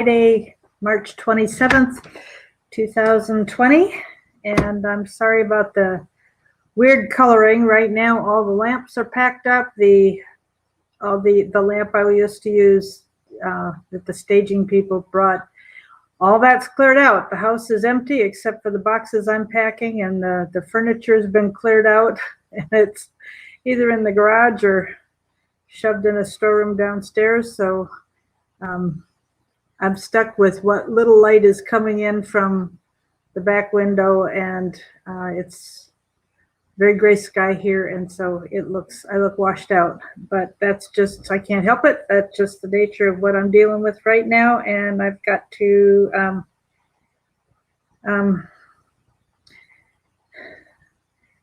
Friday, March 27th, 2020. And I'm sorry about the weird coloring. Right now, all the lamps are packed up. The lamp I used to use that the staging people brought, all that's cleared out. The house is empty except for the boxes I'm packing, and the furniture has been cleared out. And it's either in the garage or shoved in a storeroom downstairs. So I'm stuck with what little light is coming in from the back window, and it's very gray sky here, and so I look washed out. But that's just, I can't help it. That's just the nature of what I'm dealing with right now, and I've got to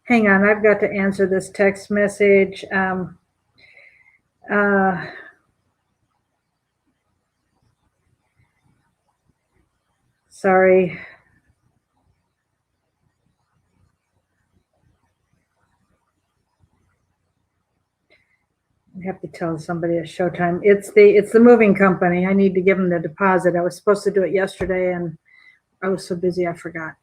hang on. I've got to answer this text message. Sorry. I have to tell somebody at Showtime. It's the moving company. I need to give them the deposit. I was supposed to do it yesterday, and I was so busy I forgot.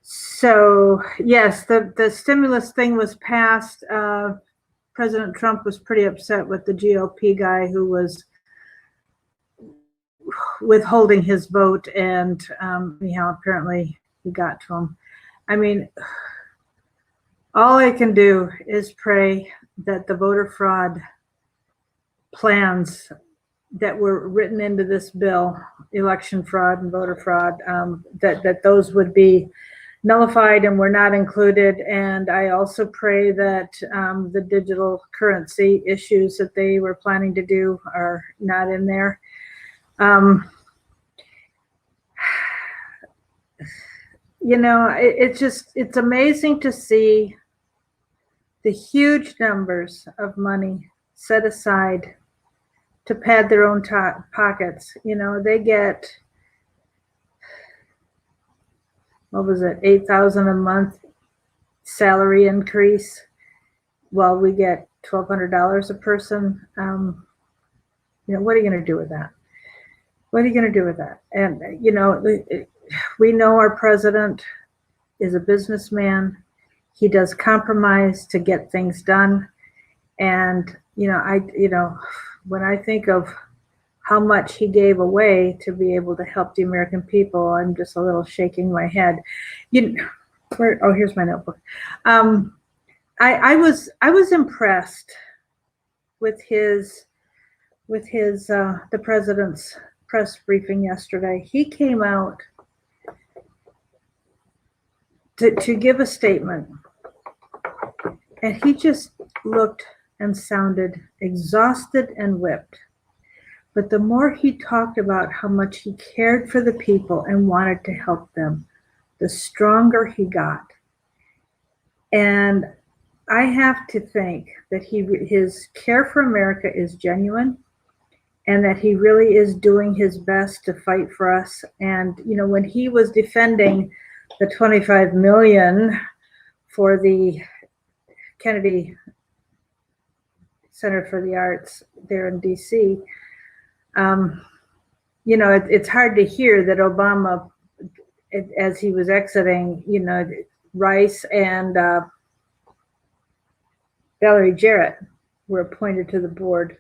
So yes, the stimulus thing was passed. President Trump was pretty upset with the GOP guy who was withholding his vote, and anyhow, apparently he got to him. I mean, all I can do is pray that the voter fraud plans that were written into this bill, election fraud and voter fraud, that those would be nullified and were not included. And I also pray that the digital currency issues that they were planning to do are not in there. You know, it's amazing to see the huge numbers of money set aside to pad their own pockets. You know, they get, what was it, $8,000 a month salary increase, while we get $1,200 a person. You know, what are you going to do with that? What are you going to do with that? And, you know, we know our president is a businessman. He does compromise to get things done. And, you know, when I think of how much he gave away to be able to help the American people, I'm just a little shaking my head. Here's my notebook. I was impressed with the president's press briefing yesterday. He came out to give a statement, and he just looked and sounded exhausted and whipped. But the more he talked about how much he cared for the people and wanted to help them, the stronger he got. And I have to think that his care for America is genuine, and that he really is doing his best to fight for us. And, you know, when he was defending the $25 million for the Kennedy Center for the Arts there in DC, you know, it's hard to hear that Obama, as he was exiting, you know, Rice and Valerie Jarrett were appointed to the board.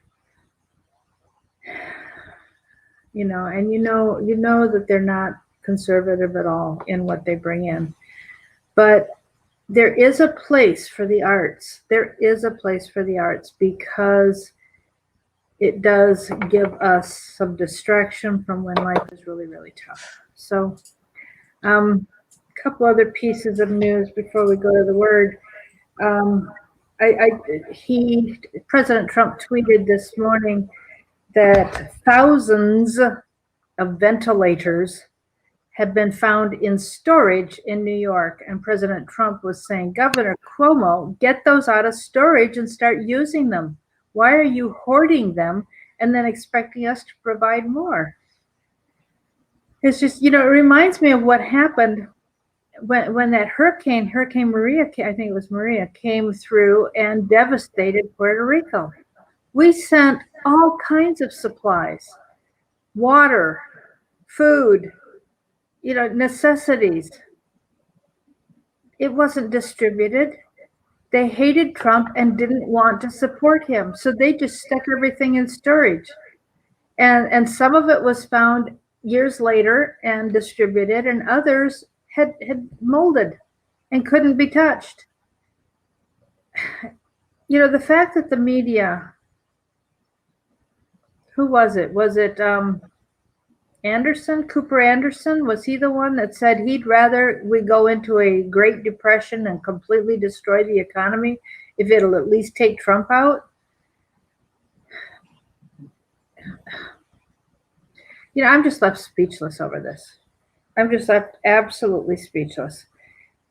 You know, and you know that they're not conservative at all in what they bring in. But there is a place for the arts. There is a place for the arts, because it does give us some distraction from when life is really, really tough. So a couple other pieces of news before we go to the word. President Trump tweeted this morning that thousands of ventilators have been found in storage in New York. And President Trump was saying, Governor Cuomo, get those out of storage and start using them. Why are you hoarding them and then expecting us to provide more? It's just, you know, it reminds me of what happened when that Hurricane Maria, I think it was Maria, came through and devastated Puerto Rico. We sent all kinds of supplies, water, food, necessities. It wasn't distributed. They hated Trump and didn't want to support him. So they just stuck everything in storage. And some of it was found years later and distributed, and others had molded and couldn't be touched. The fact that the media, who was it? Was it Cooper Anderson? Was he the one that said he'd rather we go into a Great Depression and completely destroy the economy if it'll at least take Trump out? I'm just left speechless over this. I'm just left absolutely speechless.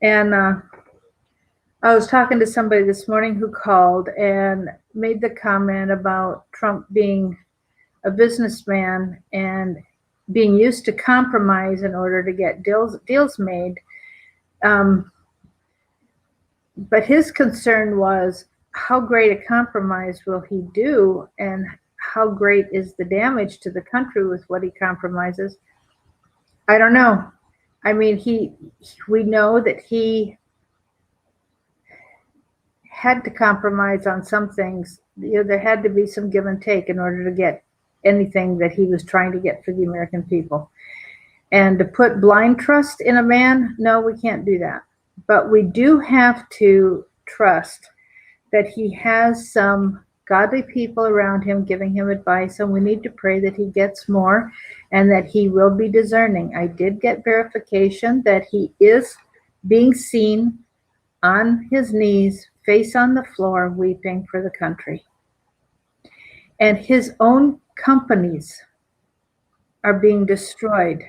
And I was talking to somebody this morning who called and made the comment about Trump being a businessman and being used to compromise in order to get deals made. But his concern was, how great a compromise will he do, and how great is the damage to the country with what he compromises? I don't know. I mean, we know that he had to compromise on some things. There had to be some give and take in order to get anything that he was trying to get for the American people. And to put blind trust in a man, no, we can't do that. But we do have to trust that he has some godly people around him giving him advice, and we need to pray that he gets more and that he will be discerning. I did get verification that he is being seen on his knees, face on the floor, weeping for the country. And his own companies are being destroyed.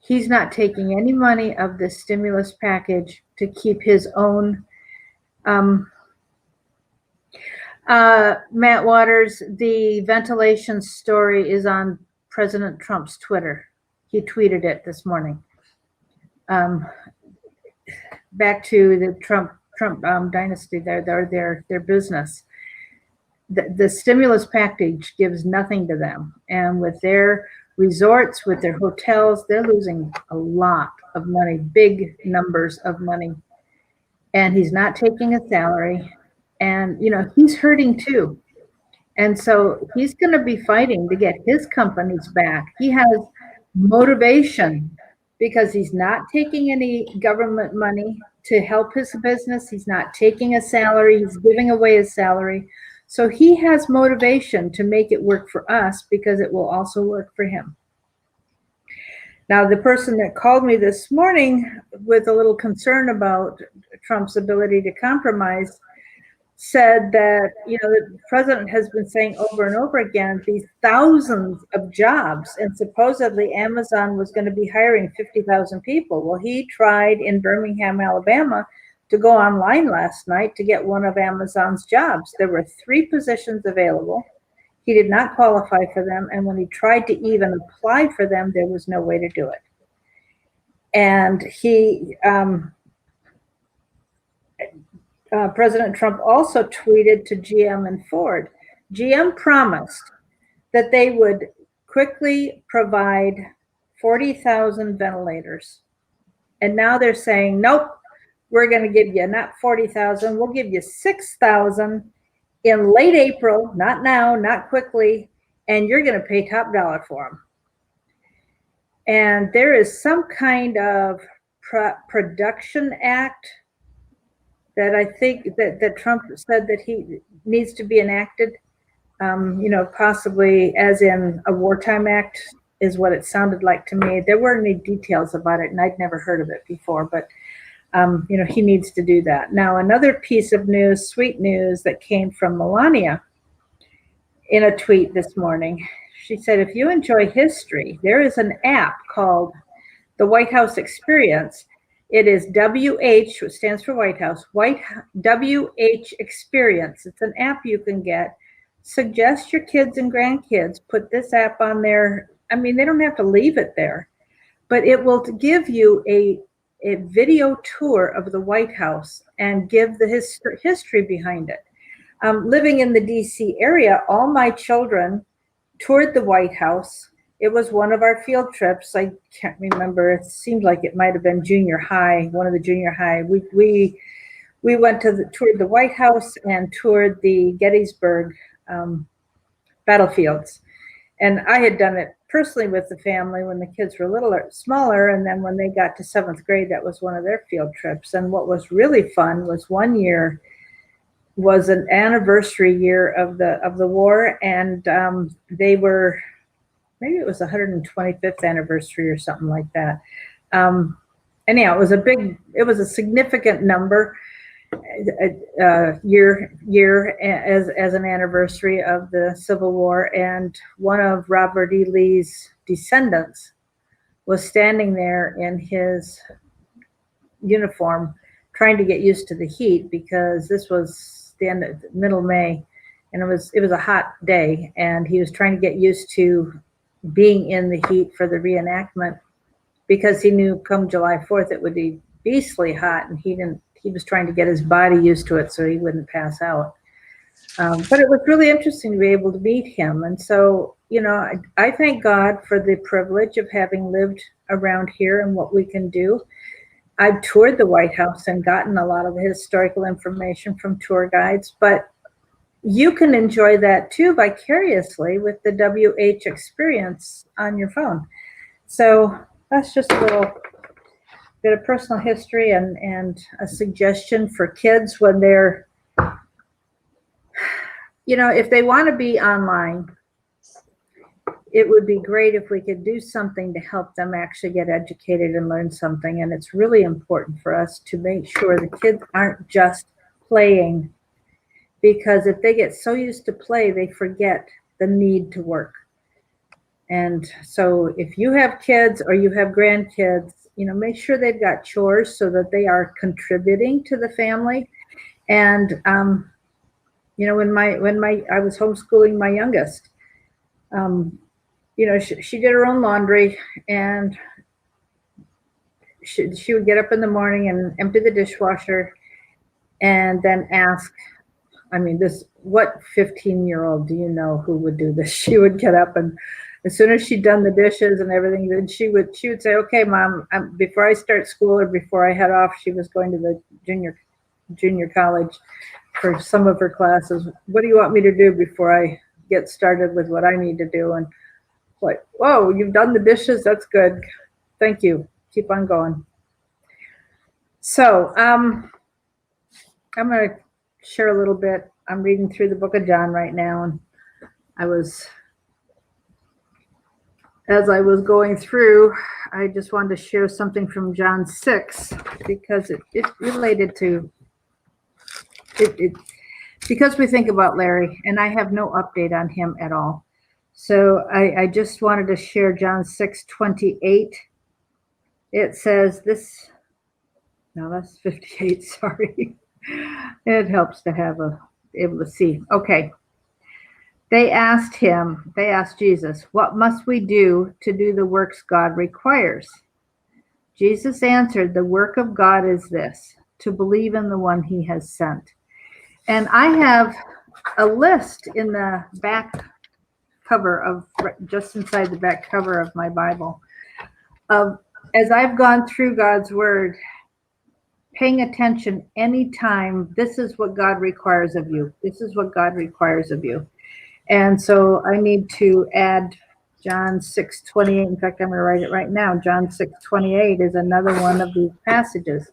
He's not taking any money of this stimulus package to keep his own. Matt Waters, the ventilation story is on President Trump's Twitter. He tweeted it this morning. Back to the Trump dynasty, their business. The stimulus package gives nothing to them, and with their resorts, with their hotels, they're losing a lot of money, big numbers of money. And he's not taking a salary, and he's hurting too. And so he's going to be fighting to get his companies back. He has motivation because he's not taking any government money to help his business. He's not taking a salary. He's giving away his salary. So he has motivation to make it work for us because it will also work for him. Now, the person that called me this morning with a little concern about Trump's ability to compromise said that, the president has been saying over and over again, these thousands of jobs, and supposedly Amazon was going to be hiring 50,000 people. Well, he tried in Birmingham, Alabama, to go online last night to get one of Amazon's jobs. There were 3 positions available. He did not qualify for them, and when he tried to even apply for them, there was no way to do it. And President Trump also tweeted to GM and Ford. GM promised that they would quickly provide 40,000 ventilators. And now they're saying, nope, we're going to give you not 40,000, we'll give you 6,000 in late April, not now, not quickly, and you're going to pay top dollar for them. And there is some kind of production act that I think that Trump said that he needs to be enacted, possibly as in a wartime act is what it sounded like to me. There weren't any details about it, and I'd never heard of it before, but he needs to do that. Now, another piece of news, sweet news, that came from Melania in a tweet this morning. She said, if you enjoy history, there is an app called the White House Experience. It is WH, which stands for White House, WH Experience. It's an app you can get. Suggest your kids and grandkids put this app on there. I mean, they don't have to leave it there, but it will give you a video tour of the White House and give the history behind it. Living in the DC area, all my children toured the White House. It was one of our field trips. I can't remember. It seems like it might have been junior high, one of the junior high. We went to toured the White House and toured the Gettysburg battlefields. And I had done it personally with the family when the kids were a little smaller. And then when they got to 7th grade, that was one of their field trips. And what was really fun was one year was an anniversary year of the war. And they were, maybe it was 125th anniversary or something like that. Anyhow, it was a significant number. Year as an anniversary of the Civil War, and one of Robert E. Lee's descendants was standing there in his uniform trying to get used to the heat, because this was the end of middle May, and it was a hot day, and he was trying to get used to being in the heat for the reenactment, because he knew come July 4th it would be beastly hot, and he was trying to get his body used to it so he wouldn't pass out. But it was really interesting to be able to meet him. And so, I thank God for the privilege of having lived around here and what we can do. I've toured the White House and gotten a lot of historical information from tour guides, but you can enjoy that too vicariously with the WH experience on your phone. So that's just a little bit of personal history and a suggestion for kids when they're, if they want to be online, it would be great if we could do something to help them actually get educated and learn something. And it's really important for us to make sure the kids aren't just playing, because if they get so used to play, they forget the need to work. And so if you have kids or you have grandkids, make sure they've got chores so that they are contributing to the family. And, when I was homeschooling my youngest, she did her own laundry, and she would get up in the morning and empty the dishwasher and then ask, what 15-year-old do you know who would do this? She would get up, and as soon as she'd done the dishes and everything, then she would say, okay, Mom, before I start school or before I head off, she was going to the junior college for some of her classes. What do you want me to do before I get started with what I need to do? And like, whoa, you've done the dishes? That's good. Thank you. Keep on going. So I'm going to share a little bit. I'm reading through the book of John right now, and as I was going through, I just wanted to share something from John 6, because it related to it because we think about Larry, and I have no update on him at all. So I just wanted to share John 6:28. It says this. No, that's 58. Sorry. It helps to have able to see. Okay. They asked Jesus, what must we do to do the works God requires? Jesus answered, the work of God is this, to believe in the one he has sent. And I have a list in the back cover just inside the back cover of my Bible, as I've gone through God's word, paying attention anytime, this is what God requires of you. This is what God requires of you. And so I need to add John 6:28. In fact, I'm going to write it right now. John 6:28 is another one of these passages.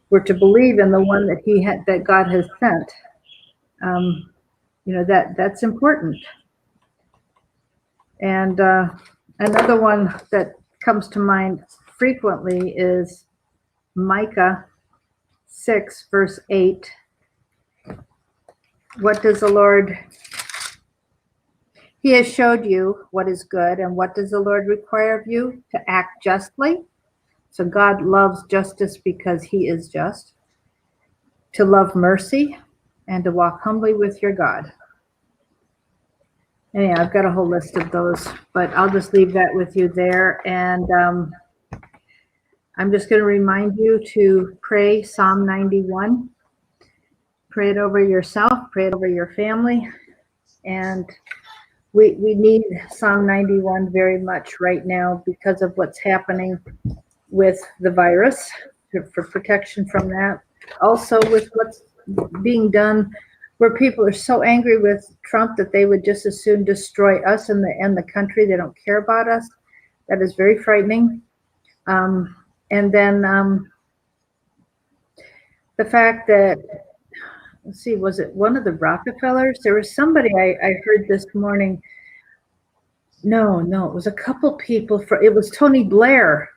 We're to believe in the one that God has sent. That's important. And another one that comes to mind frequently is Micah 6, verse 8. What does the Lord? He has showed you what is good, and what does the Lord require of you? To act justly. So God loves justice because he is just. To love mercy, and to walk humbly with your God. And yeah, I've got a whole list of those, but I'll just leave that with you there. And I'm just going to remind you to pray Psalm 91. Pray it over yourself, pray it over your family. And we need Psalm 91 very much right now because of what's happening with the virus, for protection from that. Also with what's being done, where people are so angry with Trump that they would just as soon destroy us and the country. They don't care about us. That is very frightening. And then the fact that, let's see, was it one of the Rockefellers? There was somebody I heard this morning. No, it was a couple people. It was Tony Blair.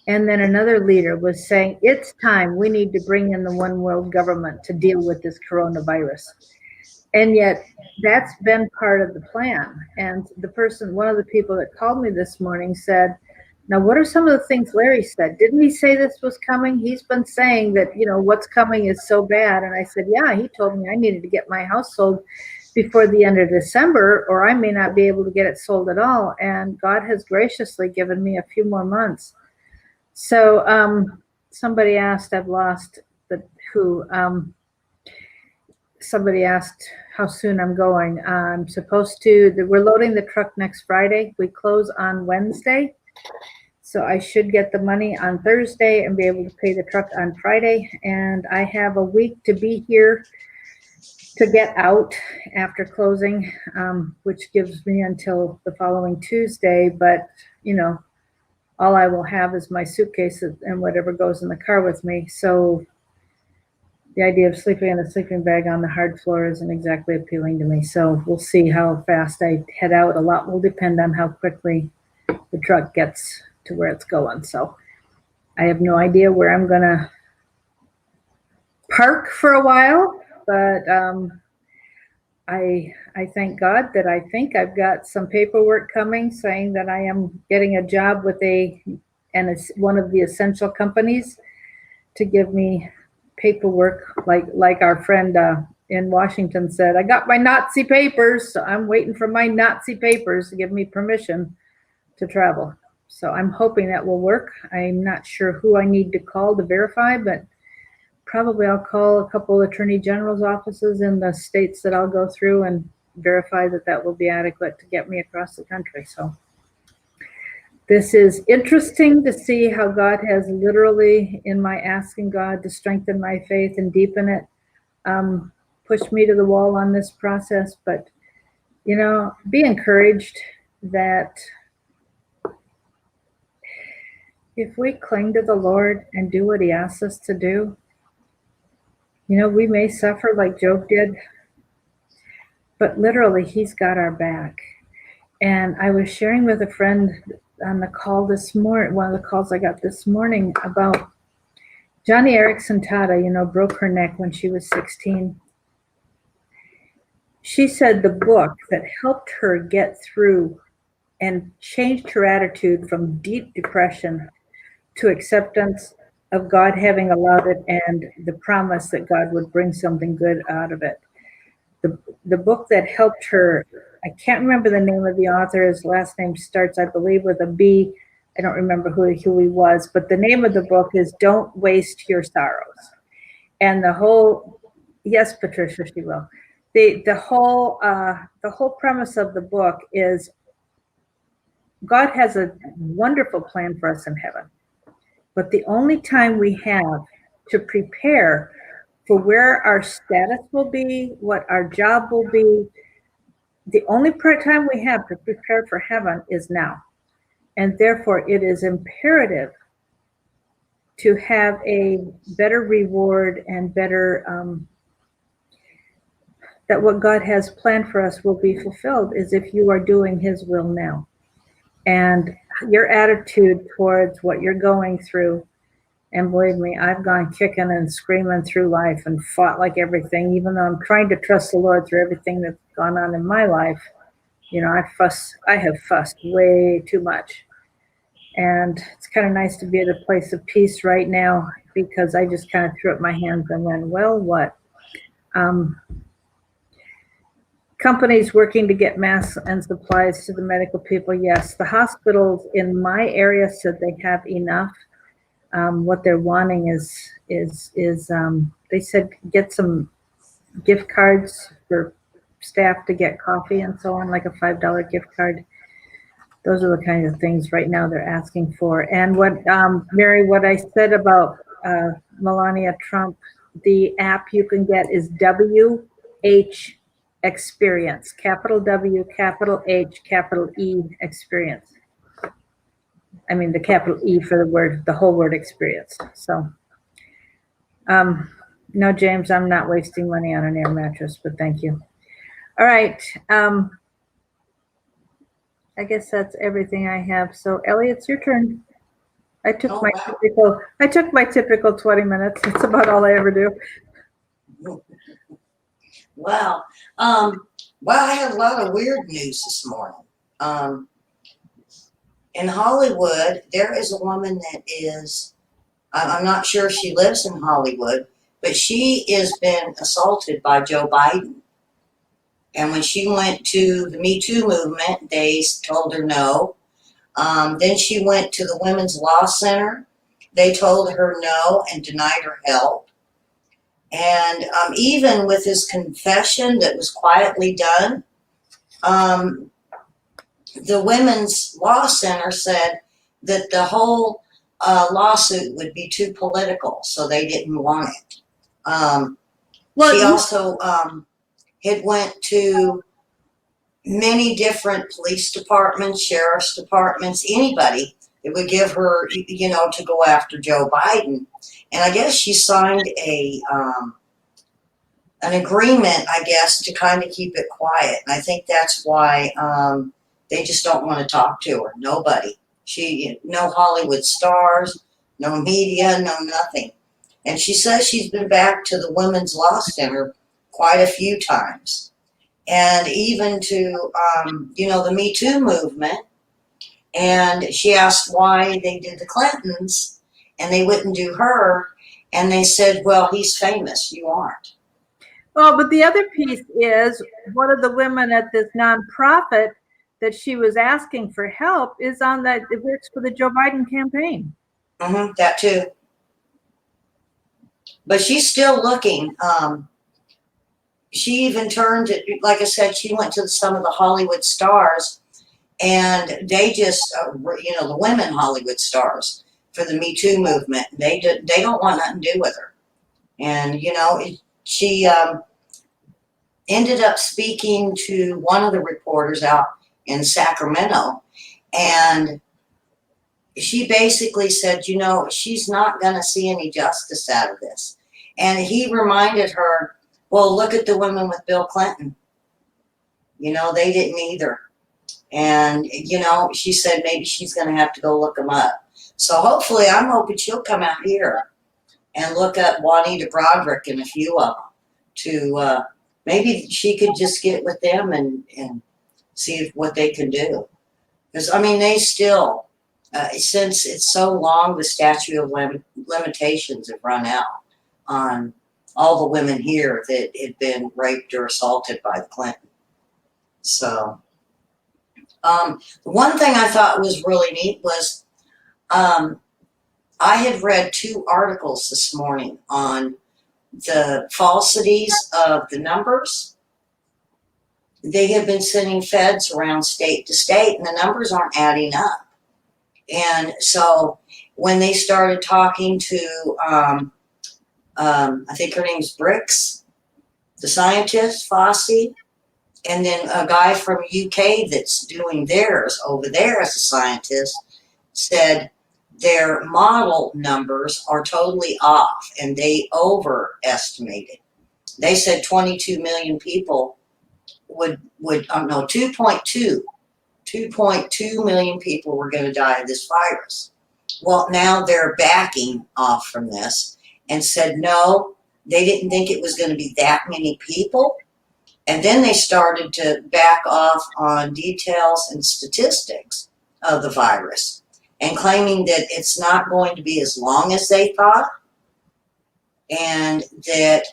And then another leader was saying, it's time, we need to bring in the one world government to deal with this coronavirus. And yet that's been part of the plan. And one of the people that called me this morning said, now, what are some of the things Larry said? Didn't he say this was coming? He's been saying that, what's coming is so bad. And I said, yeah, he told me I needed to get my house sold before the end of December, or I may not be able to get it sold at all. And God has graciously given me a few more months. So somebody asked, somebody asked how soon I'm going. I'm supposed to, we're loading the truck next Friday. We close on Wednesday. So I should get the money on Thursday and be able to pay the truck on Friday. And I have a week to be here to get out after closing, which gives me until the following Tuesday. But, all I will have is my suitcase and whatever goes in the car with me. So the idea of sleeping in a sleeping bag on the hard floor isn't exactly appealing to me. So we'll see how fast I head out. A lot will depend on how quickly the truck gets to where it's going. So I have no idea where I'm gonna park for a while, but I thank God that I think I've got some paperwork coming saying that I am getting a job with it's one of the essential companies to give me paperwork, like our friend in Washington said, I got my Nazi papers, so I'm waiting for my Nazi papers to give me permission to travel. So I'm hoping that will work. I'm not sure who I need to call to verify, but probably I'll call a couple attorney general's offices in the states that I'll go through and verify that will be adequate to get me across the country. So this is interesting to see how God has literally, in my asking God to strengthen my faith and deepen it, pushed me to the wall on this process. But, be encouraged that if we cling to the Lord and do what he asks us to do, we may suffer like Job did, but literally he's got our back. And I was sharing with a friend on the call this morning, one of the calls I got this morning, about Johnny Erickson Tata, broke her neck when she was 16. She said the book that helped her get through and changed her attitude from deep depression to acceptance of God having allowed it and the promise that God would bring something good out of it. The book that helped her, I can't remember the name of the author. His last name starts, I believe, with a B. I don't remember who he was, but the name of the book is Don't Waste Your Sorrows. And yes, Patricia, she will. The whole premise of the book is God has a wonderful plan for us in heaven. But the only time we have to prepare for where our status will be, what our job will be, the only time we have to prepare for heaven is now. And therefore, it is imperative to have a better reward and better, that what God has planned for us will be fulfilled is if you are doing his will now. And your attitude towards what you're going through, and believe me, I've gone kicking and screaming through life and fought like everything, even though I'm trying to trust the Lord through everything that's gone on in my life. I have fussed way too much. And it's kind of nice to be at a place of peace right now, because I just kind of threw up my hands and went, well, what? Companies working to get masks and supplies to the medical people. Yes, the hospitals in my area said they have enough. What they're wanting is they said get some gift cards for staff to get coffee and so on, like a $5 gift card. Those are the kinds of things right now they're asking for. And what, Mary, what I said about Melania Trump, the app you can get is WH Experience, capital W, capital H, capital E Experience. I mean, the capital E for the word, the whole word experience. So, no, James, I'm not wasting money on an air mattress, but thank you. All right. I guess that's everything I have. So, Elly, it's your turn. I took my typical 20 minutes. That's about all I ever do. Wow. Well, I had a lot of weird news this morning. In Hollywood, there is a woman that is, I'm not sure if she lives in Hollywood, but she has been assaulted by Joe Biden. And when she went to the Me Too movement, they told her no. Then she went to the Women's Law Center. They told her no and denied her help. And even with his confession that was quietly done, the Women's Law Center said that the whole lawsuit would be too political, so they didn't want it. She also had went to many different police departments, sheriff's departments, anybody that would give her, to go after Joe Biden. And I guess she signed an agreement, I guess, to kind of keep it quiet. And I think that's why they just don't want to talk to her. Nobody. No Hollywood stars, no media, no nothing. And she says she's been back to the Women's Law Center quite a few times. And even to, the Me Too movement. And she asked why they did the Clintons and they wouldn't do her. And they said, well, he's famous. You aren't. Oh, but the other piece is one of the women at this nonprofit that she was asking for help is on that, it works for the Joe Biden campaign. Mm-hmm, that too. But she's still looking. She even turned, like I said, she went to some of the Hollywood stars and they just, the women Hollywood stars for the Me Too movement, they don't want nothing to do with her. And, she ended up speaking to one of the reporters out in Sacramento, and she basically said, she's not going to see any justice out of this. And he reminded her, well, look at the women with Bill Clinton. They didn't either. And, she said maybe she's going to have to go look them up. So hopefully I'm hoping she'll come out here and look up Juanita Broderick and a few of them to maybe she could just get with them and see what they can do. Because, they still, since it's so long, the statute of limitations have run out on all the women here that had been raped or assaulted by the Clintons. So, one thing I thought was really neat was I had read 2 articles this morning on the falsities of the numbers. They have been sending feds around state to state, and the numbers aren't adding up. And so when they started talking to, I think her name's Briggs, the scientist, Fossey, and then a guy from UK that's doing theirs over there as a scientist said their model numbers are totally off and they overestimated. They said 22 million people would 2.2 million people were going to die of this virus. Well, now they're backing off from this and said no, they didn't think it was going to be that many people. And then they started to back off on details and statistics of the virus and claiming that it's not going to be as long as they thought, and that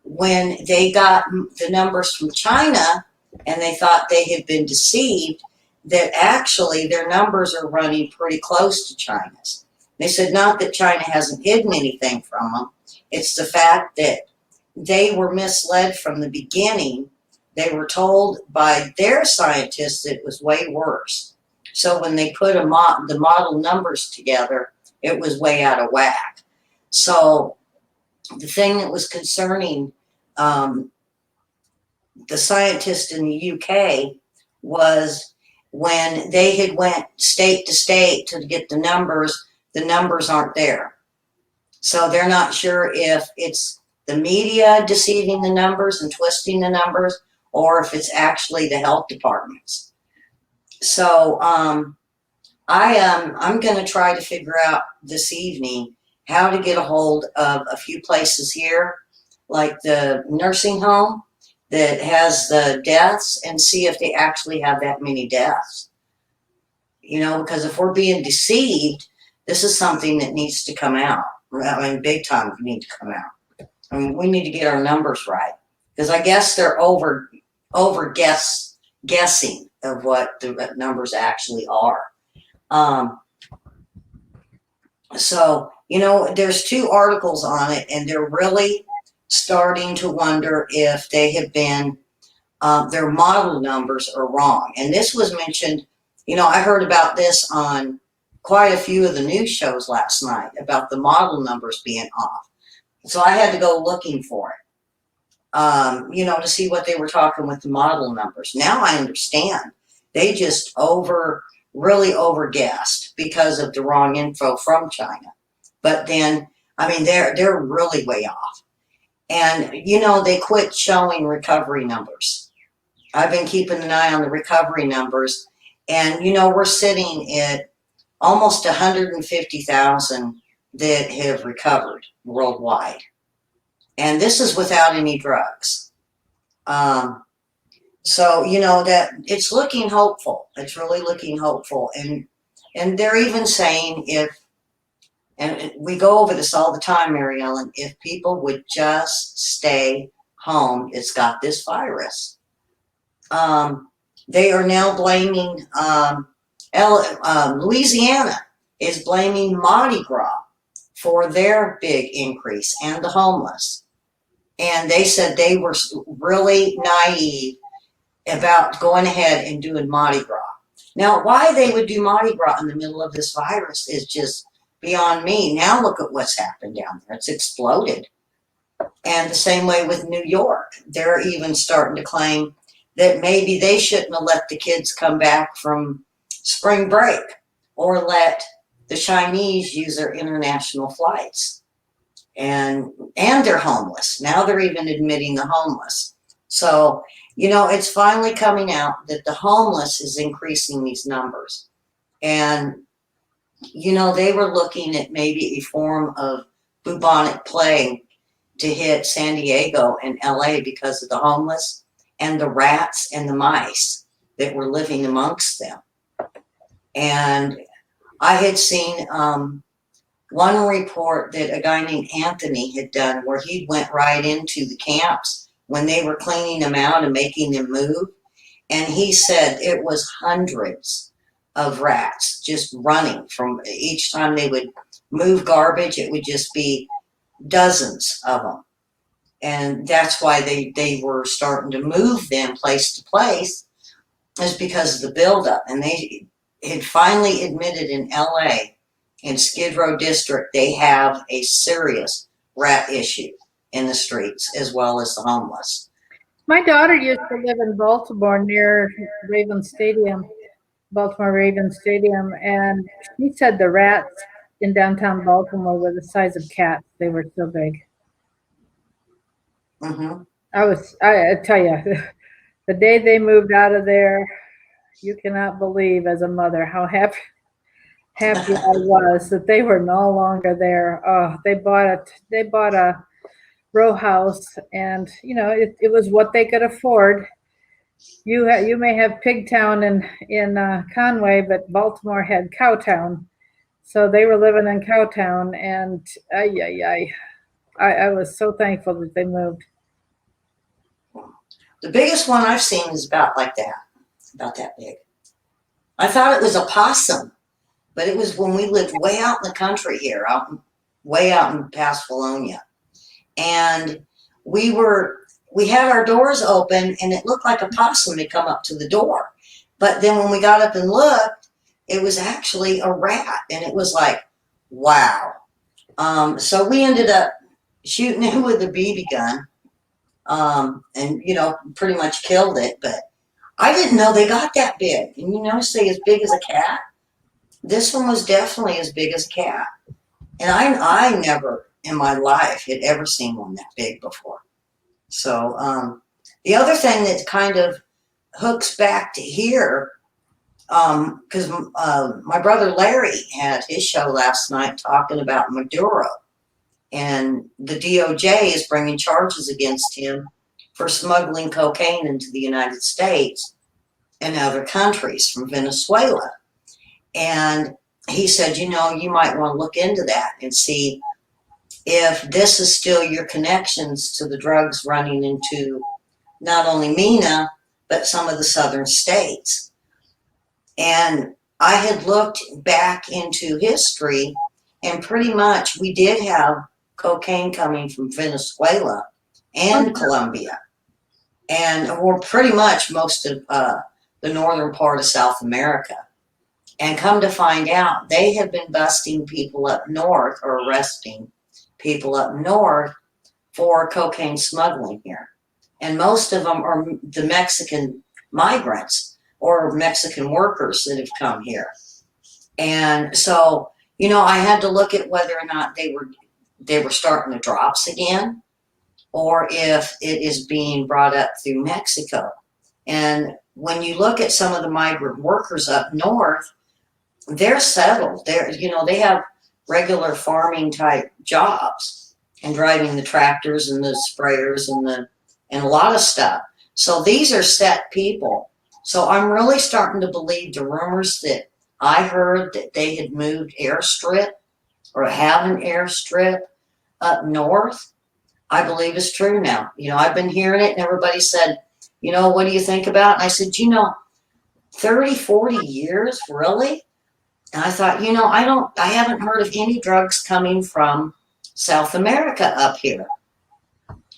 when they got the numbers from China and they thought they had been deceived, that actually their numbers are running pretty close to China's. They said not that China hasn't hidden anything from them, it's the fact that they were misled from the beginning. They were told by their scientists that it was way worse. So when they put the model numbers together, it was way out of whack. So the thing that was concerning the scientists in the UK was when they had went state to state to get the numbers aren't there. So they're not sure if it's the media deceiving the numbers and twisting the numbers, or if it's actually the health departments. So I'm going to try to figure out this evening how to get a hold of a few places here, like the nursing home that has the deaths, and see if they actually have that many deaths. You know, because if we're being deceived, this is something that needs to come out. I mean, big time we need to come out. I mean, we need to get our numbers right, because I guess they're guessing of what the numbers actually are. So, you know, there's 2 articles on it, and they're really starting to wonder if they have been, their model numbers are wrong. And this was mentioned, you know, I heard about this on quite a few of the news shows last night about the model numbers being off. So I had to go looking for it, you know, to see what they were talking with the model numbers. Now I understand. They just really overguessed because of the wrong info from China. But then, I mean, they're really way off. And, you know, they quit showing recovery numbers. I've been keeping an eye on the recovery numbers, and, you know, we're sitting at almost 150,000 that have recovered worldwide. And this is without any drugs. So, you know, that it's looking hopeful. It's really looking hopeful. And they're even saying and we go over this all the time, Mary Ellen, if people would just stay home, it's got this virus. They are now blaming, Louisiana is blaming Mardi Gras for their big increase, and the homeless. And they said they were really naive about going ahead and doing Mardi Gras. Now, why they would do Mardi Gras in the middle of this virus is just beyond me. Now look at what's happened down there. It's exploded. And the same way with New York. They're even starting to claim that maybe they shouldn't have let the kids come back from spring break, or let the Chinese use their international flights. And they're homeless. Now they're even admitting the homeless. So, you know, it's finally coming out that the homeless is increasing these numbers. And, you know, they were looking at maybe a form of bubonic plague to hit San Diego and LA because of the homeless and the rats and the mice that were living amongst them. And I had seen one report that a guy named Anthony had done where he went right into the camps when they were cleaning them out and making them move. And he said it was hundreds of rats just running from each time they would move garbage. It would just be dozens of them. And that's why they were starting to move them place to place, is because of the buildup. And they had finally admitted in LA, in Skid Row District, they have a serious rat issue in the streets, as well as the homeless. My daughter used to live in Baltimore near Raven Stadium, Baltimore Raven Stadium, and she said the rats in downtown Baltimore were the size of cats. They were so big. Mm-hmm. I tell you, the day they moved out of there, you cannot believe as a mother how happy I was that they were no longer there. Oh, they bought a row house, and you know it was what they could afford. You may have Pigtown in Conway, but Baltimore had Cowtown, so they were living in Cowtown, and I was so thankful that they moved. The biggest one I've seen is about that big. I thought it was a possum, but it was when we lived way out in the country here, way out in past Bologna. And we had our doors open and it looked like a possum had come up to the door. But then when we got up and looked, it was actually a rat, and it was like, wow. So we ended up shooting it with a BB gun, and pretty much killed it. But I didn't know they got that big. And say as big as a cat. This one was definitely as big as a cat, and I never in my life had ever seen one that big before. So the other thing that kind of hooks back to here, because my brother Larry had his show last night talking about Maduro, and the DOJ is bringing charges against him for smuggling cocaine into the United States and other countries from Venezuela. And he said, you might want to look into that and see if this is still your connections to the drugs running into not only MENA, but some of the southern states. And I had looked back into history, and pretty much we did have cocaine coming from Venezuela and Colombia, or pretty much most of the northern part of South America. And come to find out, they have been busting people up north or arresting people up north for cocaine smuggling here. And most of them are the Mexican migrants or Mexican workers that have come here. And so, I had to look at whether or not they were starting the drops again, or if it is being brought up through Mexico. And when you look at some of the migrant workers up north, they're settled. They have regular farming type jobs and driving the tractors and the sprayers and a lot of stuff. So these are set people. So I'm really starting to believe the rumors that I heard that they had moved airstrip or have an airstrip up north. I believe is true now. I've been hearing it, and everybody said, what do you think about it? And I said, 30, 40 years, really? And I thought, I haven't heard of any drugs coming from South America up here.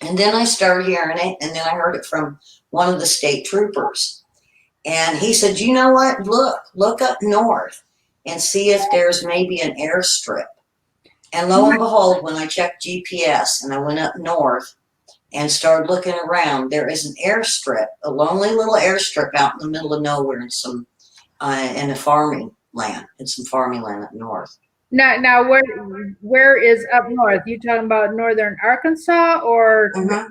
And then I started hearing it, and then I heard it from one of the state troopers. And he said, you know what? Look up north and see if there's maybe an airstrip. And lo and behold, when I checked GPS and I went up north and started looking around, there is an airstrip, a lonely little airstrip out in the middle of nowhere in some in a farming land, in some farming land up north. Now, where is up north? You talking about northern Arkansas or? Mm-hmm.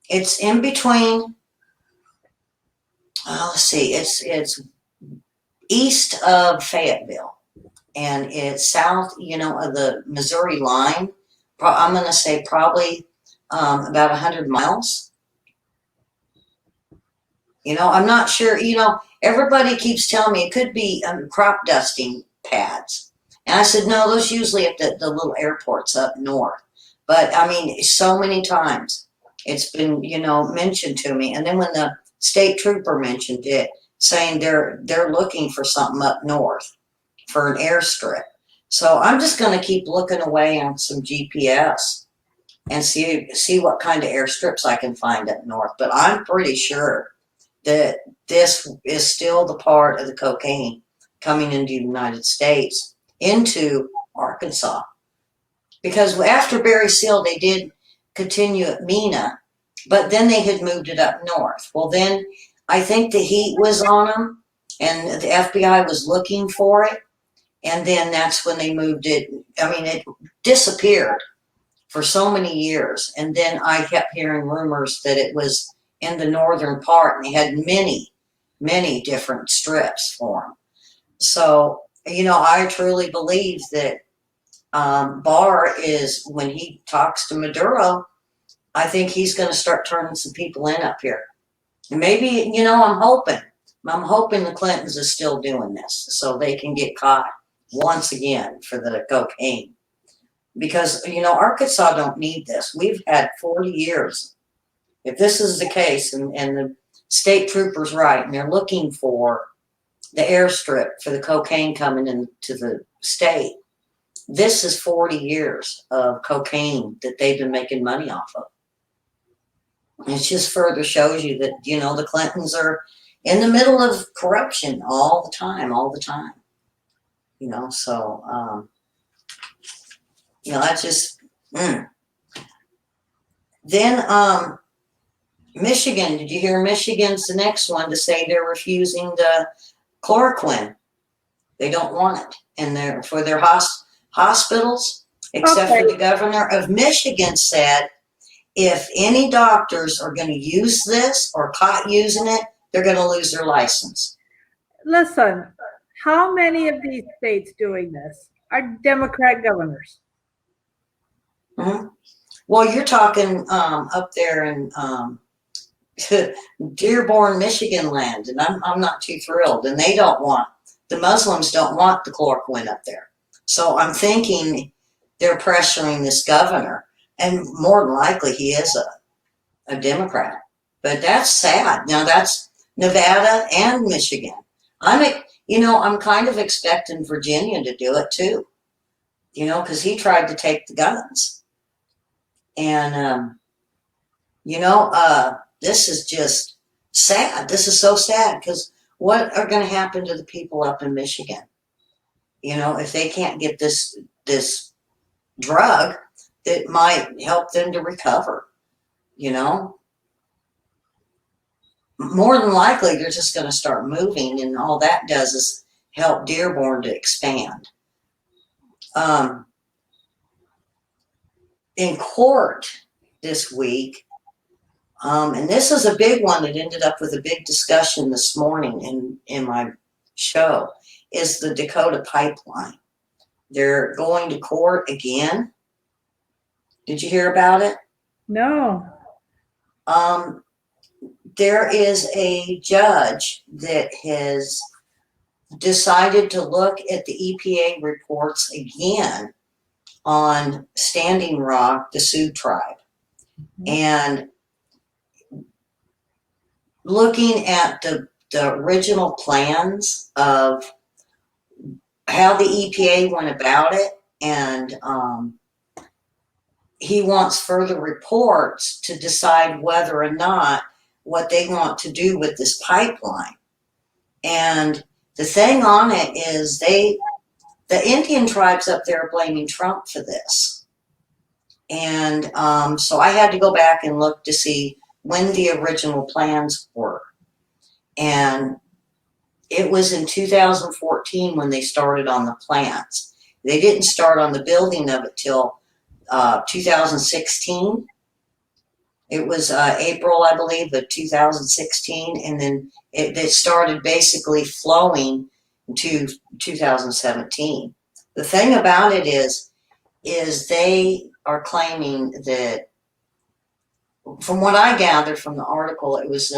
It's in between. Let's see. It's east of Fayetteville, and it's south, of the Missouri line. I'm going to say probably about 100 miles. I'm not sure. Everybody keeps telling me it could be crop dusting pads. And I said, no, those usually at the little airports up north. But, I mean, so many times it's been, mentioned to me. And then when the state trooper mentioned it, saying they're looking for something up north for an airstrip. So I'm just going to keep looking away on some GPS and see what kind of airstrips I can find up north. But I'm pretty sure that this is still the part of the cocaine coming into the United States, into Arkansas. Because after Berry Seal, they did continue at MENA, but then they had moved it up north. Well, then I think the heat was on them, and the FBI was looking for it, and then that's when they moved it. I mean, it disappeared for so many years, and then I kept hearing rumors that it was in the northern part, and they had many, many different strips for them. So, I truly believe that Barr is, when he talks to Maduro, I think he's going to start turning some people in up here. And maybe, I'm hoping the Clintons are still doing this so they can get caught once again for the cocaine. Because, Arkansas don't need this. We've had 40 years. If this is the case and the state trooper's right and they're looking for the airstrip for the cocaine coming into the state, this is 40 years of cocaine that they've been making money off of. It just further shows you that, the Clintons are in the middle of corruption all the time, all the time. So, that's just, Then, Michigan, did you hear Michigan's the next one to say they're refusing the chloroquine? They don't want it for their hospitals, except Okay, for the governor of Michigan said if any doctors are going to use this or caught using it, they're going to lose their license. listen, how many of these states doing this are Democrat governors? Mm-hmm. Well, you're talking up there in Dearborn, Michigan land, and I'm not too thrilled. And the Muslims don't want the chloroquine up there. So I'm thinking they're pressuring this governor, and more than likely he is a Democrat. But that's sad. Now that's Nevada and Michigan. I'm kind of expecting Virginia to do it too. Because he tried to take the guns, and this is just sad. This is so sad because what are going to happen to the people up in Michigan? If they can't get this drug that might help them to recover, more than likely they're just going to start moving, and all that does is help Dearborn to expand. In court this week, and this is a big one that ended up with a big discussion this morning in my show, is the Dakota pipeline. They're going to court again. Did you hear about it? No. There is a judge that has decided to look at the EPA reports again on Standing Rock, the Sioux tribe, and looking at the original plans of how the EPA went about it, and he wants further reports to decide whether or not what they want to do with this pipeline. And the thing on it is the Indian tribes up there are blaming Trump for this. And so I had to go back and look to see when the original plans were. And it was in 2014 when they started on the plans. They didn't start on the building of it till 2016. It was April, I believe, of 2016, and then it started basically flowing into 2017. The thing about it is they are claiming that, from what I gathered from the article, it was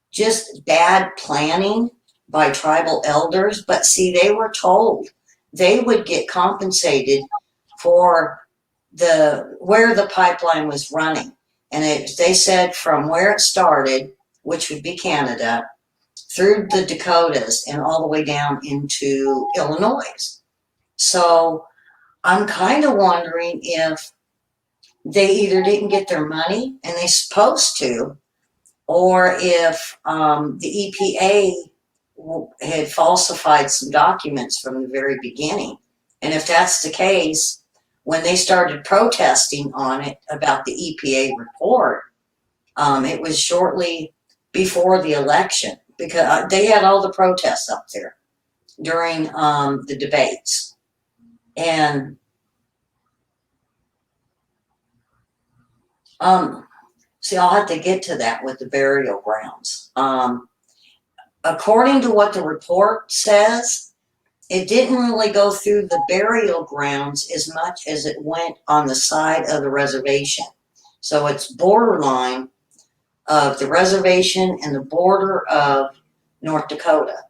just bad planning by tribal elders. But see, they were told they would get compensated for where the pipeline was running. And they said from where it started, which would be Canada, through the Dakotas and all the way down into Illinois. So I'm kind of wondering if they either didn't get their money and they're supposed to, or if the EPA had falsified some documents from the very beginning. And if that's the case, when they started protesting on it about the EPA report, it was shortly before the election, because they had all the protests up there during the debates. And see, I'll have to get to that with the burial grounds. According to what the report says, it didn't really go through the burial grounds as much as it went on the side of the reservation. So it's borderline of the reservation and the border of North Dakota.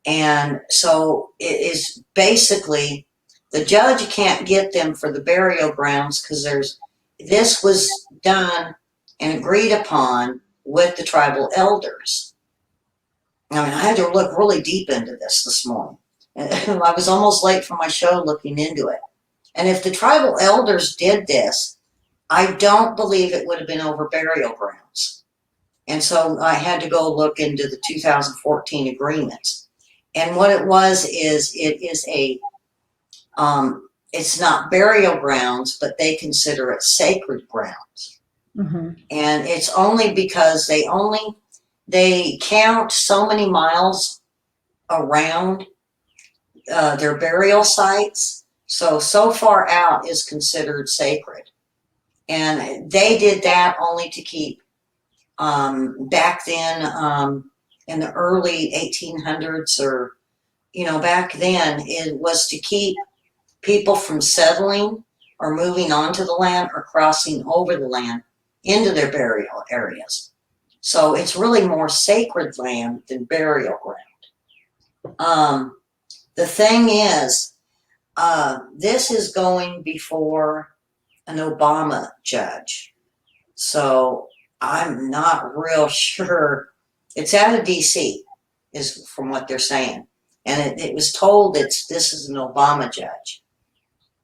And so it is basically, the judge can't get them for the burial grounds because this was done and agreed upon with the tribal elders. I mean, I had to look really deep into this morning. I was almost late for my show looking into it. And if the tribal elders did this, I don't believe it would have been over burial grounds. And so I had to go look into the 2014 agreements. And what it was is it is it's not burial grounds, but they consider it sacred grounds. Mm-hmm. And it's only because they count so many miles around their burial sites. So far out is considered sacred. And they did that only to keep, back then, in the early 1800s, or, back then, it was to keep people from settling or moving onto the land or crossing over the land into their burial areas. So it's really more sacred land than burial ground. The thing is, this is going before an Obama judge. So I'm not real sure. It's out of DC, is from what they're saying. And it was told this is an Obama judge.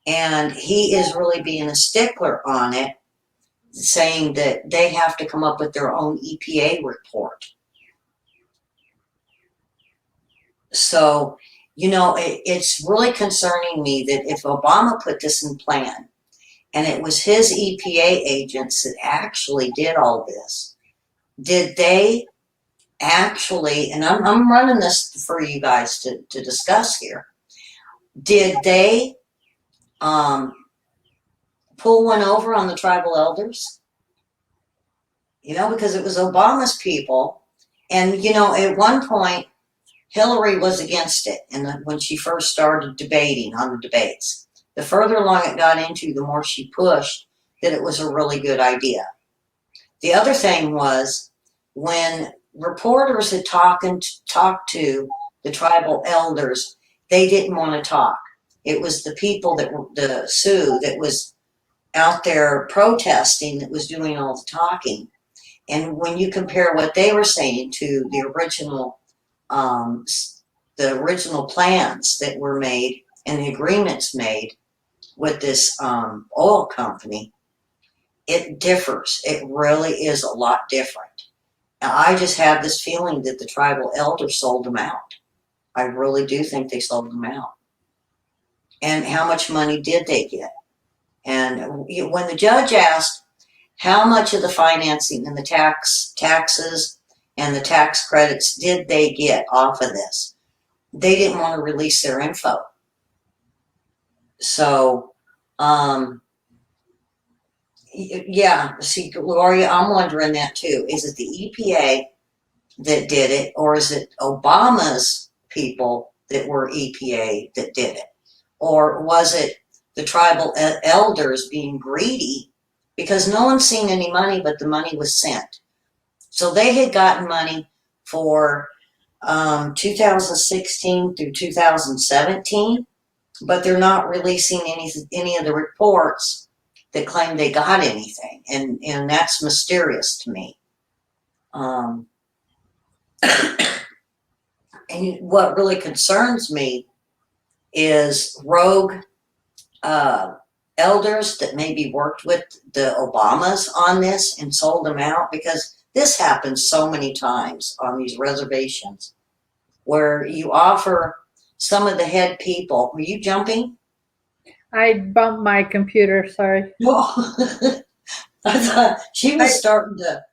And he is really being a stickler on it, saying that they have to come up with their own EPA report. So, it's really concerning me that if Obama put this in plan, and it was his EPA agents that actually did all this, did they actually, and I'm running this for you guys to discuss here, did they pull one over on the tribal elders? Because it was Obama's people. And, at one point, Hillary was against it, and when she first started debating on the debates. The further along it got into, the more she pushed that it was a really good idea. The other thing was, when reporters had talked to the tribal elders, they didn't want to talk. It was the people the Sioux that was out there protesting that was doing all the talking. And when you compare what they were saying to the original plans that were made and the agreements made with this oil company, it differs. It really is a lot different. Now, I just have this feeling that the tribal elders sold them out. I really do think they sold them out. And how much money did they get? And when the judge asked how much of the financing and the taxes and the tax credits did they get off of this, they didn't want to release their info. So, yeah, see, Gloria, I'm wondering that too. Is it the EPA that did it, or is it Obama's people that were EPA that did it? Or was it the tribal elders being greedy because no one's seen any money, but the money was sent? So they had gotten money for 2016 through 2017, but they're not releasing any of the reports that claim they got anything, and that's mysterious to me. And what really concerns me is rogue elders that maybe worked with the Obamas on this and sold them out, because this happens so many times on these reservations where you offer some of the head people. Were you jumping? I bumped my computer, sorry. I thought she was starting to.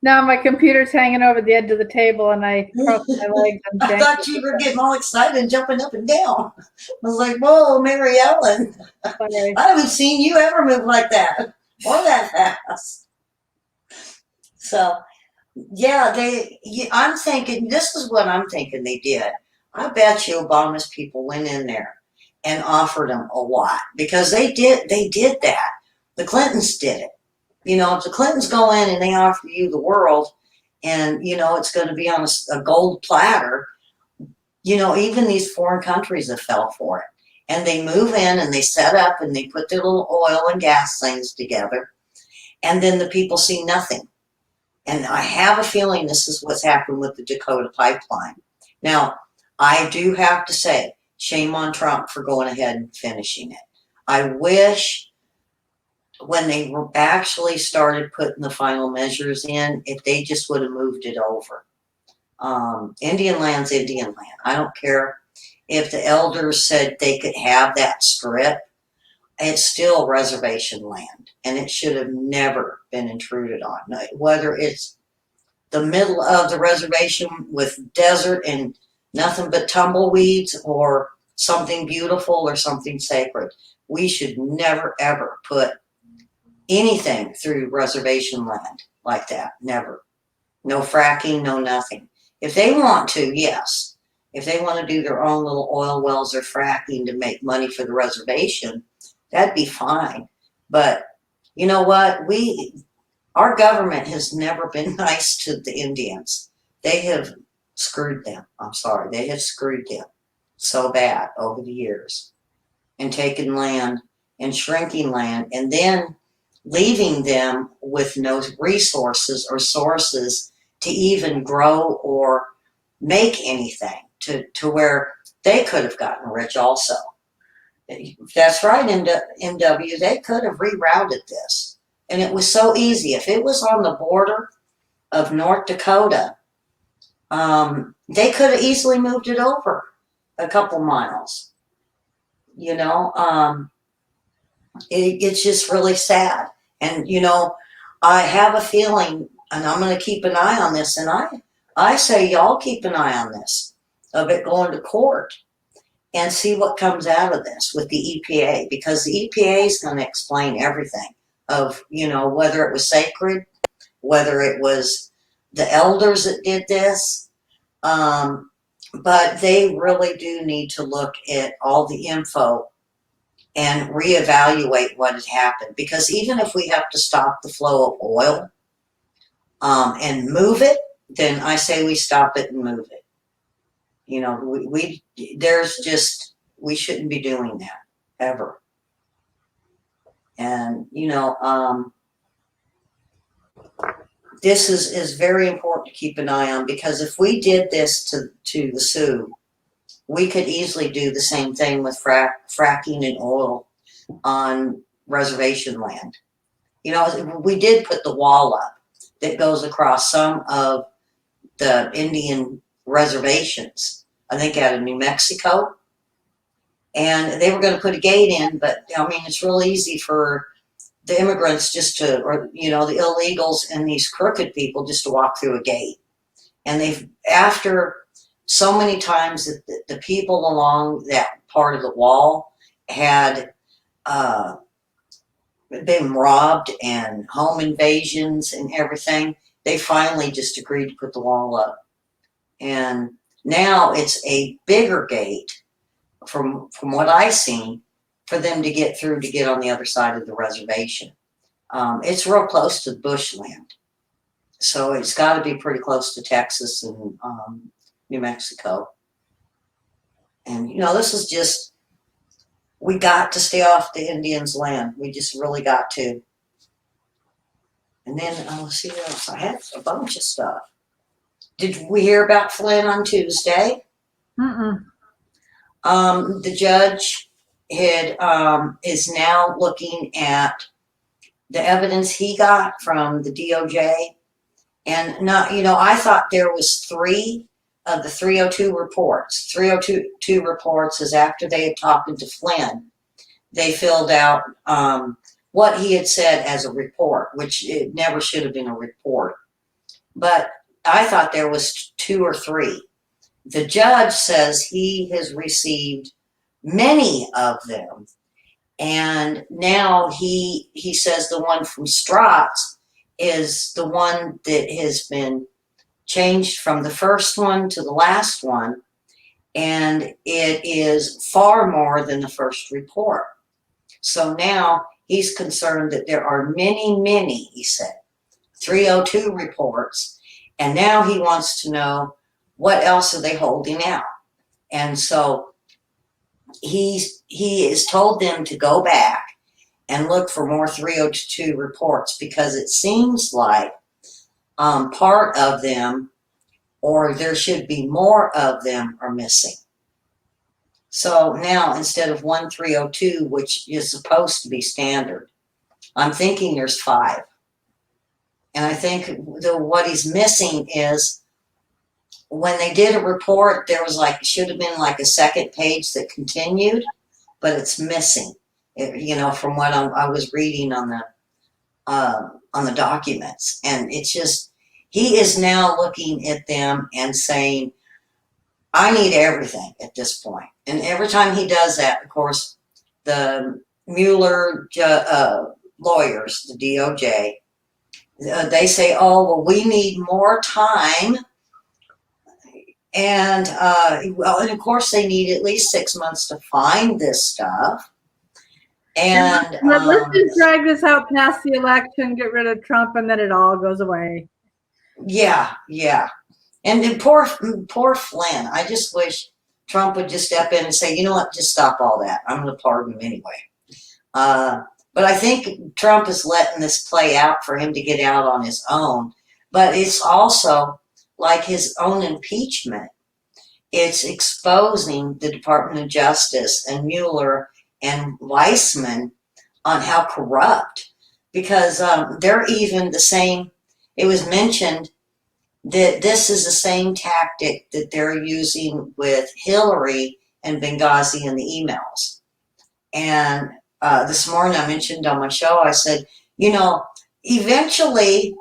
No, my computer's hanging over the edge of the table and I crossed my legs and I thought you were getting all excited and jumping up and down. I was like, whoa, Mary Ellen. Sorry. I haven't seen you ever move like that or that fast. So, yeah, I'm thinking, this is what I'm thinking they did. I bet you Obama's people went in there and offered them a lot, because they did that. The Clintons did it. If the Clintons go in and they offer you the world, and it's going to be on a gold platter, even these foreign countries have fell for it. And they move in and they set up and they put their little oil and gas things together, and then the people see nothing. And I have a feeling this is what's happened with the Dakota pipeline. Now, I do have to say, shame on Trump for going ahead and finishing it. I wish when they actually started putting the final measures in, if they just would have moved it over. Indian land's Indian land. I don't care if the elders said they could have that strip. It's still reservation land, and it should have never been intruded on. Whether it's the middle of the reservation with desert and nothing but tumbleweeds, or something beautiful or something sacred, we should never ever put anything through reservation land like that. Never. No fracking, no nothing. If they want to, yes. If they want to do their own little oil wells or fracking to make money for the reservation, that'd be fine. But you know what? Our government has never been nice to the Indians. They have screwed them. I'm sorry. They have screwed them so bad over the years, and taken land and shrinking land, and then leaving them with no resources or sources to even grow or make anything, to where they could have gotten rich also. That's right, MW. They could have rerouted this. And it was so easy. If it was on the border of North Dakota, they could have easily moved it over a couple miles. You know, it's just really sad. And, you know, I have a feeling, and I'm going to keep an eye on this, and I say y'all keep an eye on this, of it going to court, and see what comes out of this with the EPA, because the EPA is going to explain everything of, you know, whether it was sacred, whether it was the elders that did this. But they really do need to look at all the info and reevaluate what had happened. Because even if we have to stop the flow of oil and move it, then I say we stop it and move it. You know, we shouldn't be doing that ever. And, you know, this is very important to keep an eye on, because if we did this to the Sioux, we could easily do the same thing with fracking and oil on reservation land. You know, we did put the wall up that goes across some of the Indian reservations, I think out of New Mexico. And they were going to put a gate in, but I mean, it's real easy for the immigrants just to, or, you know, the illegals and these crooked people just to walk through a gate. And they've, after so many times that the people along that part of the wall had been robbed and home invasions and everything, they finally just agreed to put the wall up. And now it's a bigger gate, from what I've seen, for them to get through, to get on the other side of the reservation. It's real close to bushland, so it's got to be pretty close to Texas and New Mexico. And, you know, this is just, we got to stay off the Indians' land. We just really got to. And then, let's see what else. I had a bunch of stuff. Did we hear about Flynn on Tuesday? Mm-mm. The judge is now looking at the evidence he got from the DOJ. And not, you know, I thought there was 3 of the 302 reports. 302 reports is after they had talked to Flynn, they filled out what he had said as a report, which it never should have been a report. But I thought there was 2 or 3. The judge says he has received many of them. And now he says the one from Strotz is the one that has been changed from the first one to the last one. And it is far more than the first report. So now he's concerned that there are many, he said, 302 reports. And now he wants to know, what else are they holding out? And so he has told them to go back and look for more 302 reports, because it seems like part of them, or there should be more of them, are missing. So now, instead of 1 302, which is supposed to be standard, I'm thinking there's 5. And I think what he's missing is when they did a report, there was like, should have been like a second page that continued, but it's missing. From what I was reading on the documents, and it's just he is now looking at them and saying, "I need everything at this point." And every time he does that, of course, the Mueller lawyers, the DOJ, they say, "Oh, well, we need more time." And and of course they need at least 6 months to find this stuff. And let's just drag this out past the election, get rid of Trump, and then it all goes away. yeah. And poor Flynn. I just wish Trump would just step in and say, you know what, just stop all that. I'm going to pardon him anyway. But I think Trump is letting this play out for him to get out on his own. But it's also like his own impeachment. It's exposing the Department of Justice and Mueller and Weissman on how corrupt, because they're even the same. It was mentioned that this is the same tactic that they're using with Hillary and Benghazi in the emails. And this morning I mentioned on my show, I said, eventually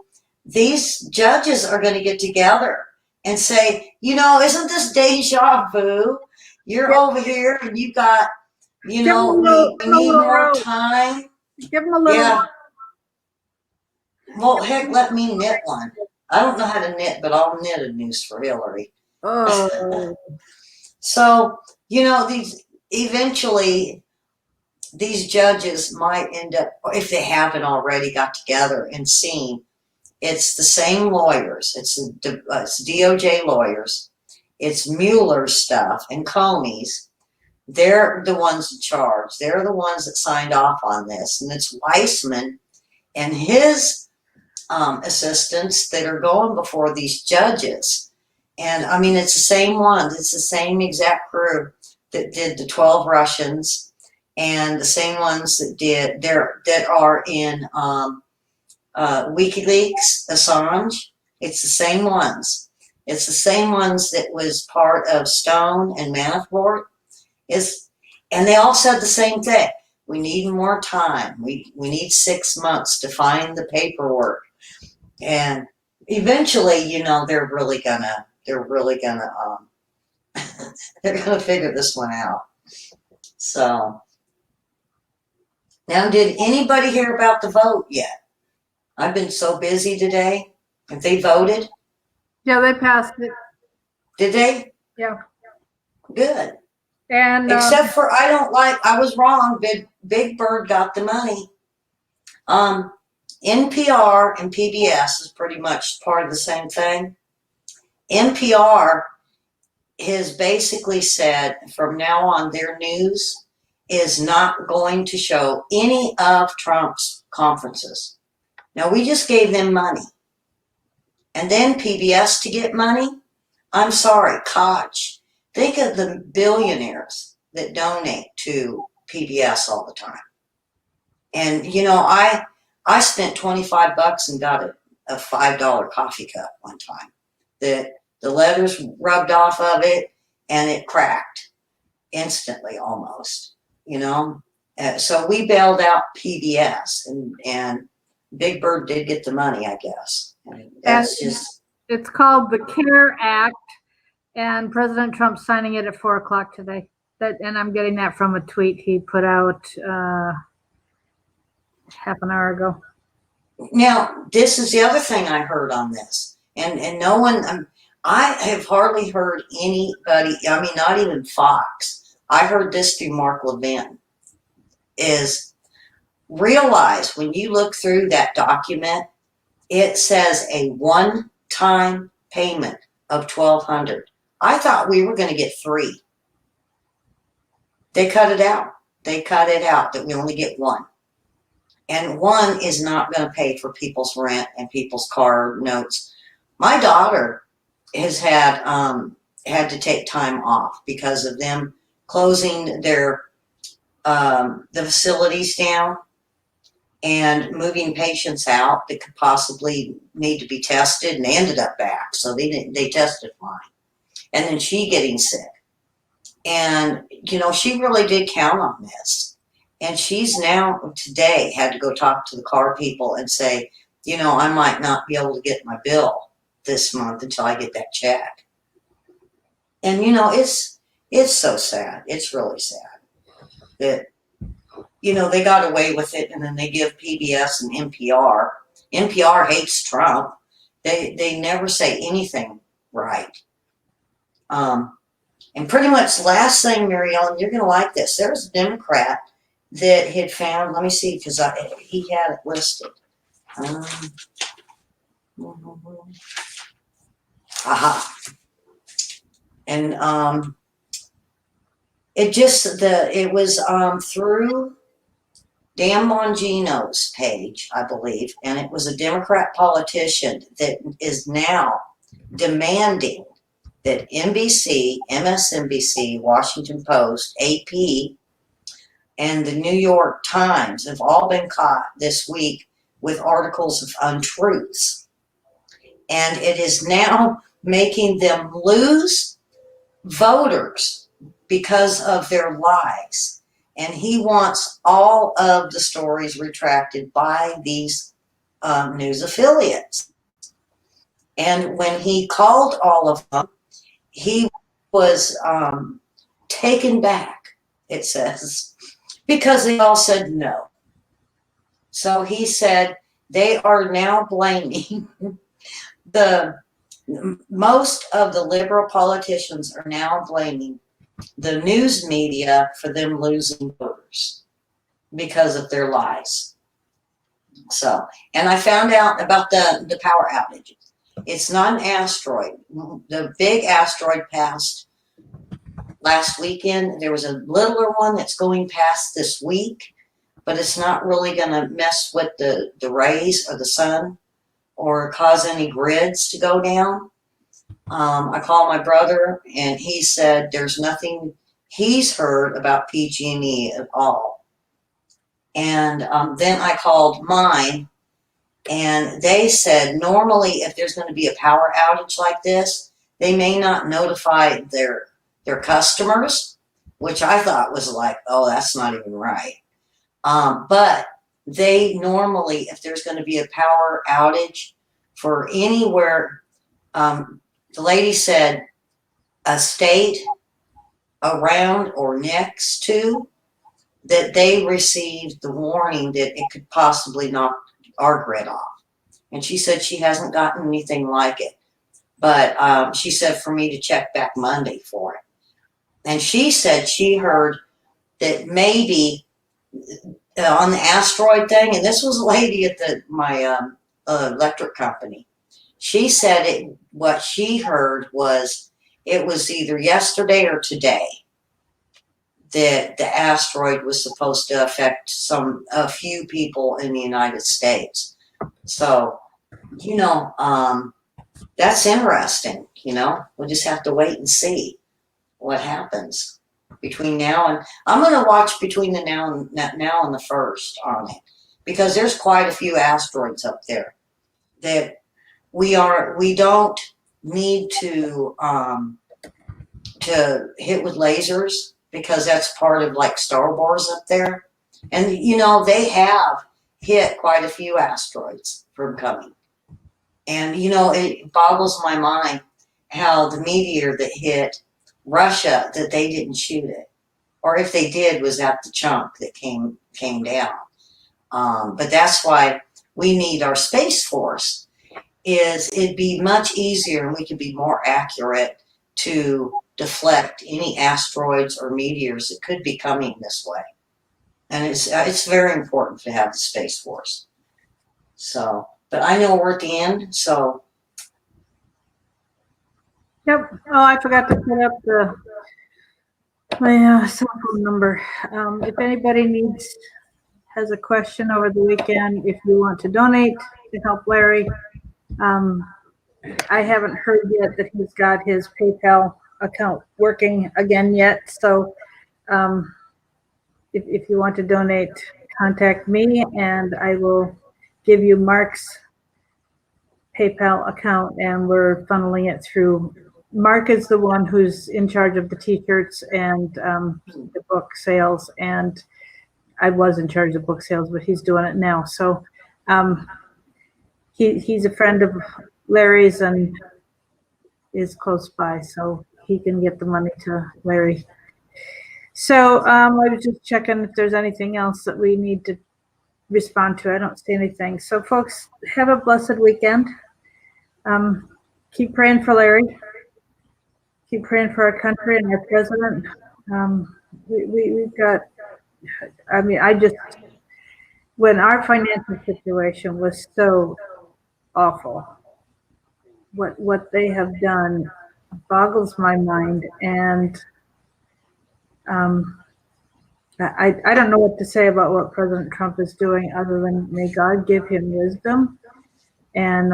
these judges are going to get together and say, isn't this deja vu? You're over here and you got, we need more time. Give them a little. Yeah. Well, heck, let me knit one. I don't know how to knit, but I'll knit a noose for Hillary. Oh. So, eventually these judges might end up, if they haven't already got together and seen, it's the same lawyers. It's DOJ lawyers. It's Mueller stuff and Comey's. They're the ones in charge. They're the ones that signed off on this. And it's Weissman and his assistants that are going before these judges. And I mean, it's the same ones. It's the same exact crew that did the 12 Russians, and the same ones that are in WikiLeaks, Assange. It's the same ones. It's the same ones that was part of Stone and Manafort. And they all said the same thing. We need more time. We need 6 months to find the paperwork. And eventually, they're really gonna they're gonna figure this one out. So now, did anybody hear about the vote yet? I've been so busy today. Have they voted? Yeah, they passed it. Did they? Yeah. Good. And except for I was wrong. Big Bird got the money. NPR and PBS is pretty much part of the same thing. NPR has basically said from now on their news is not going to show any of Trump's conferences. Now, we just gave them money. And then PBS to get money? I'm sorry, Koch. Think of the billionaires that donate to PBS all the time. And, I spent $25 and got a $5 coffee cup one time. The letters rubbed off of it and it cracked instantly almost, So we bailed out PBS and Big Bird did get the money, I guess. It's called the CARE Act, and President Trump's signing it at 4:00 today. And I'm getting that from a tweet he put out half an hour ago. Now, this is the other thing I heard on this, and no one, I have hardly heard anybody, not even Fox. I heard this through Mark Levin, is realize when you look through that document, it says a one-time payment of $1,200. I thought we were going to get 3. They cut it out. They cut it out that we only get 1. And 1 is not going to pay for people's rent and people's car notes. My daughter has had to take time off because of them closing their the facilities down. and moving patients out that could possibly need to be tested, and they ended up back. So they tested fine. And then she getting sick. And, she really did count on this. And she's now today had to go talk to the car people and say, I might not be able to get my bill this month until I get that check. And, it's so sad. It's really sad that, they got away with it, and then they give PBS and NPR. NPR hates Trump. They never say anything right. And pretty much the last thing, Mary Ellen, you're going to like this. There was a Democrat that had found, let me see, because he had it listed. Aha. And it was through Dan Bongino's page, I believe, and it was a Democrat politician that is now demanding that NBC, MSNBC, Washington Post, AP, and the New York Times have all been caught this week with articles of untruths. And it is now making them lose voters because of their lies. And he wants all of the stories retracted by these news affiliates. And when he called all of them, he was taken back, it says, because they all said no. So he said they are now blaming most of the liberal politicians are now blaming the news media for them losing voters because of their lies. So, and I found out about the power outages. It's not an asteroid. The big asteroid passed last weekend. There was a littler one that's going past this week, but it's not really going to mess with the rays of the sun or cause any grids to go down. I called my brother, and he said there's nothing he's heard about PG&E at all. And then I called mine, and they said normally if there's going to be a power outage like this, they may not notify their customers, which I thought was like, oh, that's not even right. But they normally, if there's going to be a power outage for anywhere, the lady said a state around or next to, that they received the warning that it could possibly knock our grid off. And she said she hasn't gotten anything like it. But she said for me to check back Monday for it. And she said she heard that maybe on the asteroid thing, and this was a lady at my electric company. She said what she heard was it was either yesterday or today that the asteroid was supposed to affect a few people in the United States. So, that's interesting. We'll just have to wait and see what happens between now and I'm going to watch between the now and the first on it, because there's quite a few asteroids up there that we don't need to hit with lasers, because that's part of like Star Wars up there. And they have hit quite a few asteroids from coming. And it boggles my mind how the meteor that hit Russia, that they didn't shoot it, or if they did, was at the chunk that came down. But that's why we need our Space Force. It'd be much easier, and we could be more accurate to deflect any asteroids or meteors that could be coming this way. And it's very important to have the Space Force. So, but I know we're at the end, so. Yep. Oh, I forgot to put up my cell phone number. If anybody has a question over the weekend, if you want to donate to help Larry, I haven't heard yet that he's got his PayPal account working again yet. So if you want to donate, contact me, and I will give you Mark's PayPal account, and we're funneling it through. Mark is the one who's in charge of the t-shirts and the book sales, and I was in charge of book sales, but he's doing it now. So he's a friend of Larry's and is close by, so he can get the money to Larry. So I was just checking if there's anything else that we need to respond to. I don't see anything. So folks, have a blessed weekend. Keep praying for Larry. Keep praying for our country and our president. We've got, I mean, when our financial situation was so awful, what they have done boggles my mind. And I don't know what to say about what President Trump is doing other than may God give him wisdom. And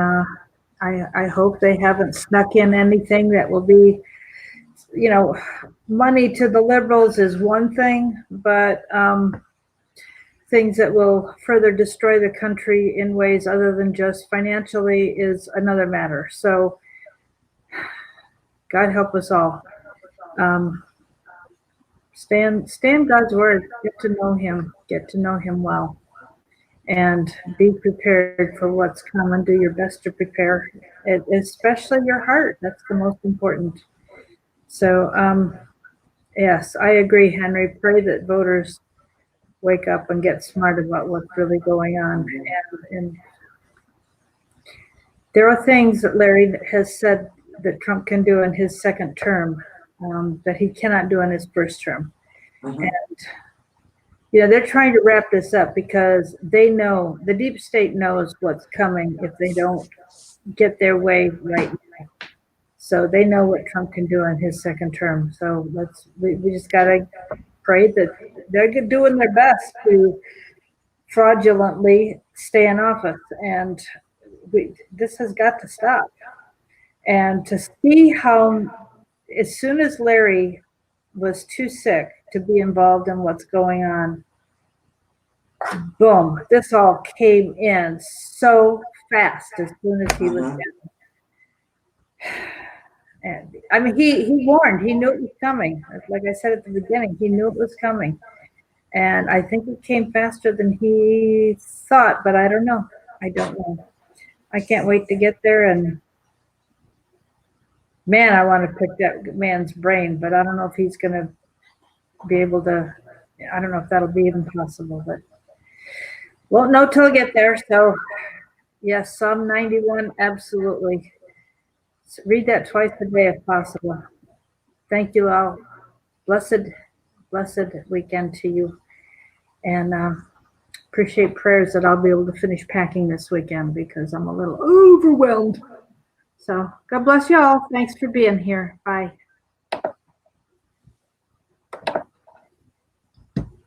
I hope they haven't snuck in anything that will be, you know, money to the liberals is one thing, but things that will further destroy the country in ways other than just financially is another matter. So God help us all. Stand God's word, get to know him well, and be prepared for what's coming. Do your best to prepare, especially your heart. That's the most important. So, yes, I agree, Henry. Pray that voters wake up and get smart about what's really going on. And there are things that Larry has said that Trump can do in his second term that he cannot do in his first term. And, you know, they're trying to wrap this up because they know, the deep state knows what's coming if they don't get their way right now. So they know what Trump can do in his second term. So we just got to pray that they're doing their best to fraudulently stay in office. And this has got to stop. And to see how, as soon as Larry was too sick to be involved in what's going on, boom, this all came in so fast as soon as he was down. And I mean, he warned, he knew it was coming. Like I said at the beginning, he knew it was coming. And I think it came faster than he thought, but I don't know. I don't know. I can't wait to get there. And man, I want to pick that man's brain, but I don't know if he's going to be able to. I don't know if that'll be even possible, but won't know till I get there. So yes, Psalm 91, absolutely. Read that twice a day if possible. Thank you all. Blessed weekend to you. And appreciate prayers that I'll be able to finish packing this weekend because I'm a little overwhelmed. So God bless you all. Thanks for being here. Bye.